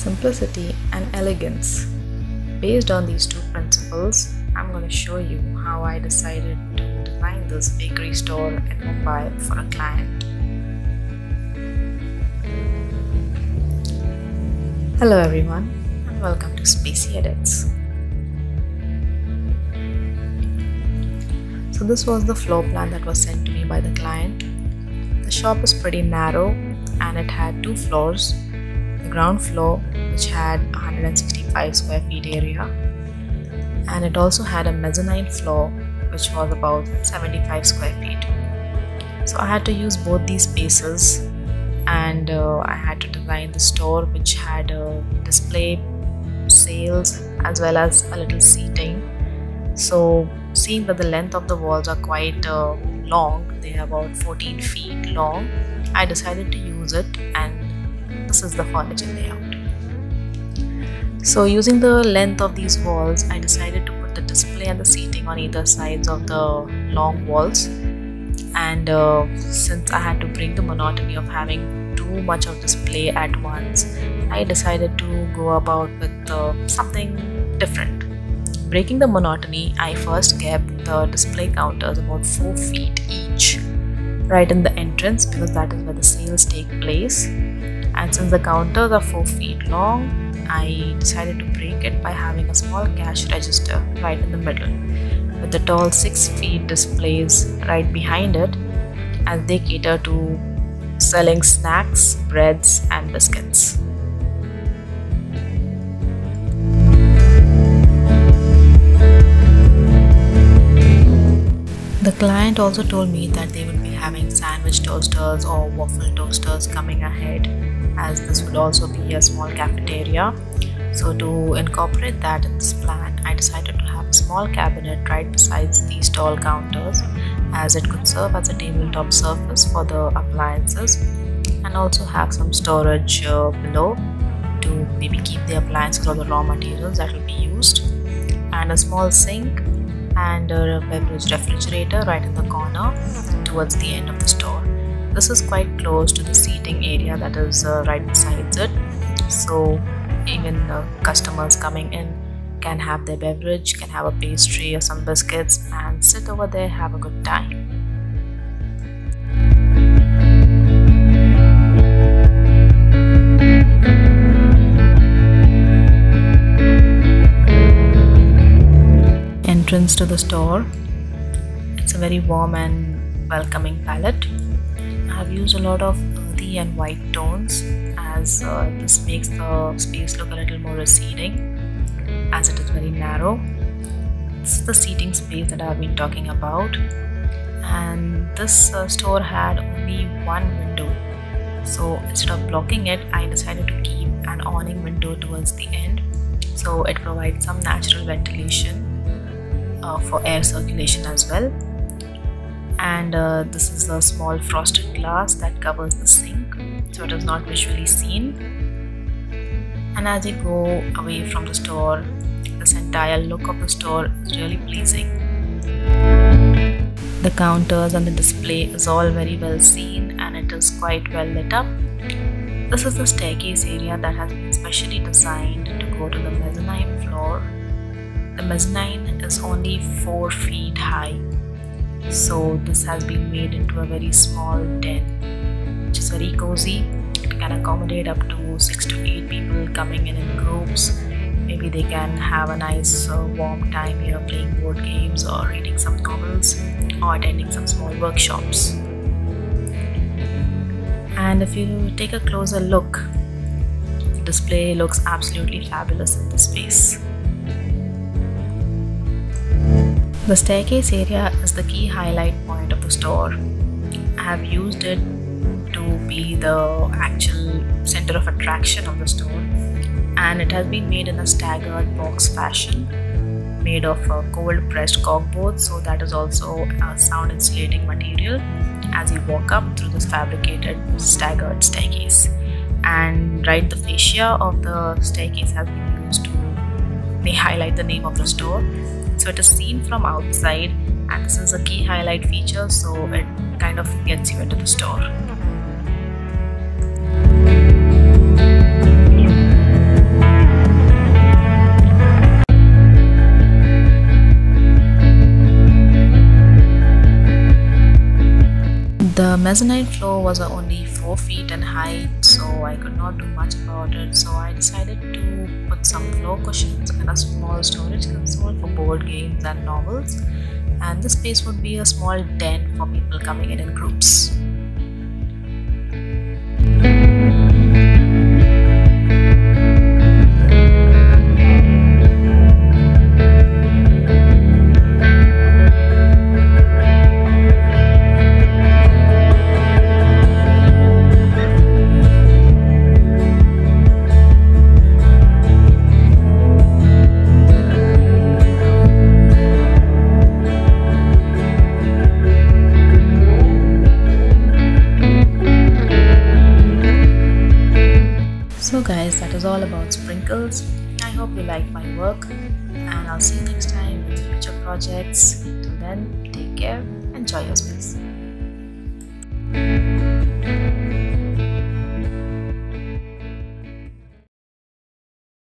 simplicity and elegance. Based on these two principles, I'm going to show you how I decided to design this bakery store in Mumbai for a client. Hello everyone and welcome to Spacey Edits. So this was the floor plan that was sent to me by the client. The shop is pretty narrow and it had two floors. The ground floor, which had 165 square feet area, and it also had a mezzanine floor which was about 75 square feet. So I had to use both these spaces, and I had to design the store which had a display, sales, as well as a little seating. So seeing that the length of the walls are quite long, they are about 14 feet long, I decided to use it, and this is the furniture layout. So using the length of these walls, I decided to put the display and the seating on either sides of the long walls. And since I had to break the monotony of having too much of display at once, I decided to go about with something different. Breaking the monotony, I first kept the display counters about 4 feet each, right in the entrance, because that is where the sales take place. And since the counters are 4 feet long, I decided to break it by having a small cash register right in the middle, with the tall 6 feet displays right behind it, as they cater to selling snacks, breads and biscuits. The client also told me that they would be having sandwich toasters or waffle toasters coming ahead, as this would also be a small cafeteria. So to incorporate that in this plan, I decided to have a small cabinet right besides these tall counters, as it could serve as a tabletop surface for the appliances, and also have some storage below to maybe keep the appliances or the raw materials that will be used, and a small sink and a beverage refrigerator right in the corner towards the end of the store. This is quite close to the seating area that is right besides it, so even customers coming in can have their beverage, can have a pastry or some biscuits and sit over there, have a good time. Entrance to the store, it's a very warm and welcoming palette. I have used a lot of earthy and white tones, as this makes the space look a little more receding, as it is very narrow. This is the seating space that I have been talking about, and this store had only one window, so instead of blocking it, I decided to keep an awning window towards the end, so it provides some natural ventilation for air circulation as well. And this is a small frosted glass that covers the sink, so it is not visually seen. And as you go away from the store, this entire look of the store is really pleasing. The counters and the display is all very well seen, and it is quite well lit up. This is the staircase area that has been specially designed to go to the mezzanine floor. The mezzanine is only 4 feet high, so this has been made into a very small den, which is very cozy. It can accommodate up to 6 to 8 people coming in groups. Maybe they can have a nice warm time here playing board games or reading some novels or attending some small workshops. And if you take a closer look, the display looks absolutely fabulous in this space. The staircase area is the key highlight point of the store. I have used it to be the actual center of attraction of the store, and it has been made in a staggered box fashion, made of cold pressed corkboard, so that is also a sound insulating material as you walk up through this fabricated staggered staircase. And right, the fascia of the staircase has been used to highlight the name of the store. So it is seen from outside, and this is a key highlight feature, so it kind of gets you into the store. mezzanine floor was only 4 feet in height, so I could not do much about it. So I decided to put some floor cushions and a small storage console for board games and novels. And this space would be a small den for people coming in groups. So guys, that is all about sprinkles. I hope you like my work, and I'll see you next time with future projects. Till then, take care, enjoy your space.